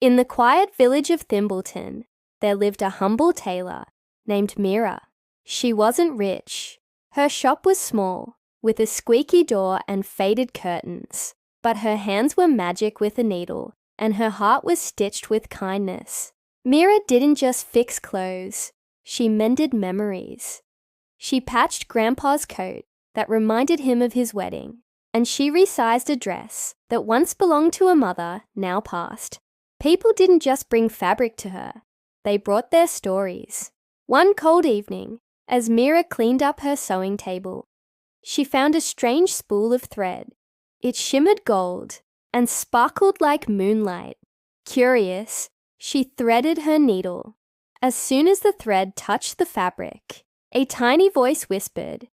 In the quiet village of Thimbleton, there lived a humble tailor named Mira. She wasn't rich. Her shop was small, with a squeaky door and faded curtains, but her hands were magic with a needle, and her heart was stitched with kindness. Mira didn't just fix clothes, she mended memories. She patched Grandpa's coat that reminded him of his wedding, and she resized a dress that once belonged to a mother, now passed. People didn't just bring fabric to her, they brought their stories. One cold evening, as Mira cleaned up her sewing table, she found a strange spool of thread. It shimmered gold and sparkled like moonlight. Curious, she threaded her needle. As soon as the thread touched the fabric, a tiny voice whispered,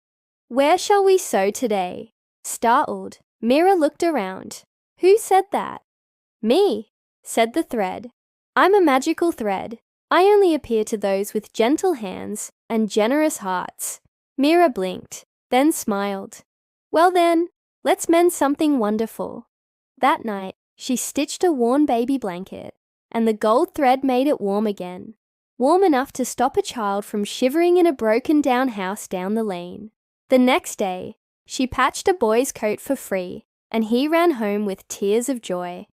"Where shall we sew today?" Startled, Mira looked around. Who said that? "Me," said the thread. "I'm a magical thread. I only appear to those with gentle hands and generous hearts." Mira blinked, then smiled. "Well then, let's mend something wonderful." That night, she stitched a worn baby blanket, and the gold thread made it warm again, warm enough to stop a child from shivering in a broken-down house down the lane. The next day, she patched a boy's coat for free, and he ran home with tears of joy.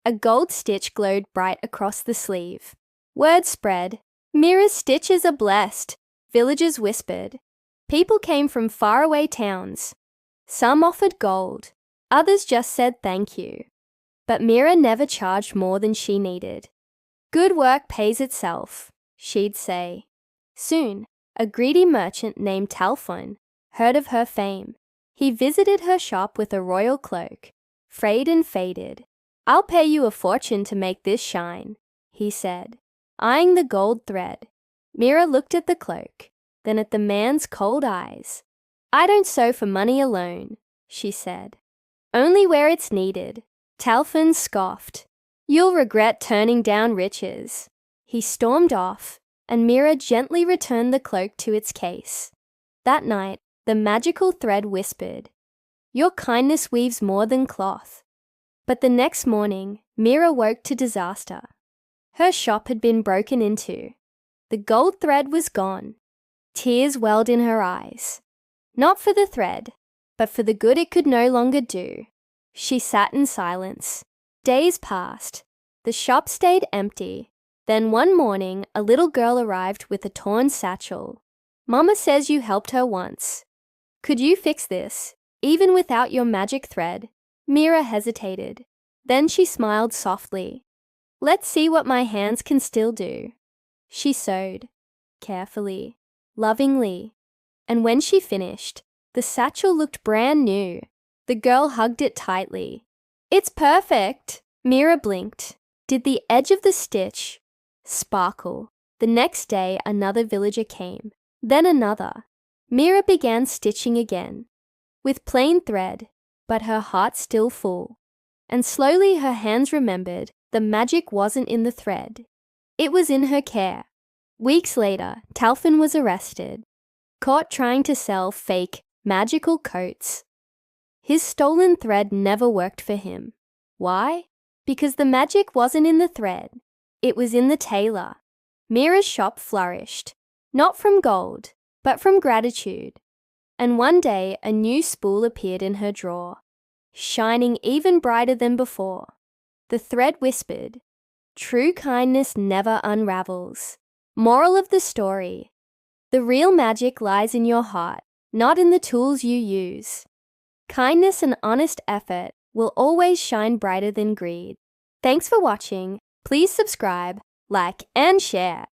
A gold stitch glowed bright across the sleeve. Word spread. "Mira's stitches are blessed," villagers whispered. People came from faraway towns. Some offered gold, others just said thank you. But Mira never charged more than she needed. "Good work pays itself," she'd say. Soon, a greedy merchant named Tailor heard of her fame. He visited her shop with a royal cloak, frayed and faded. "I'll pay you a fortune to make this shine," he said, eyeing the gold thread. Mira looked at the cloak, then at the man's cold eyes. "I don't sew for money alone," she said. "Only where it's needed." Tailor scoffed. "You'll regret turning down riches." He stormed off, and Mira gently returned the cloak to its case. That night, the magical thread whispered, "Your kindness weaves more than cloth." But the next morning, Mira woke to disaster. Her shop had been broken into. The gold thread was gone. Tears welled in her eyes. Not for the thread, but for the good it could no longer do. She sat in silence. Days passed. The shop stayed empty. Then one morning, a little girl arrived with a torn satchel. "Mama says you helped her once. Could you fix this, even without your magic thread?" Mira hesitated. Then she smiled softly. "Let's see what my hands can still do." She sewed, carefully, lovingly, and when she finished, the satchel looked brand new. The girl hugged it tightly. "It's perfect!" Mira blinked. Did the edge of the stitch sparkle? The next day, another villager came, then another. Mira began stitching again, with plain thread, but her heart still full. And slowly her hands remembered the magic wasn't in the thread. It was in her care. Weeks later, Tailor was arrested, caught trying to sell fake, magical coats. His stolen thread never worked for him. Why? Because the magic wasn't in the thread. It was in the tailor. Mira's shop flourished, not from gold, but from gratitude. And one day, a new spool appeared in her drawer, shining even brighter than before. The thread whispered, "True kindness never unravels." Moral of the story: the real magic lies in your heart, not in the tools you use. Kindness and honest effort will always shine brighter than greed. Thanks for watching. Please subscribe, like, and share.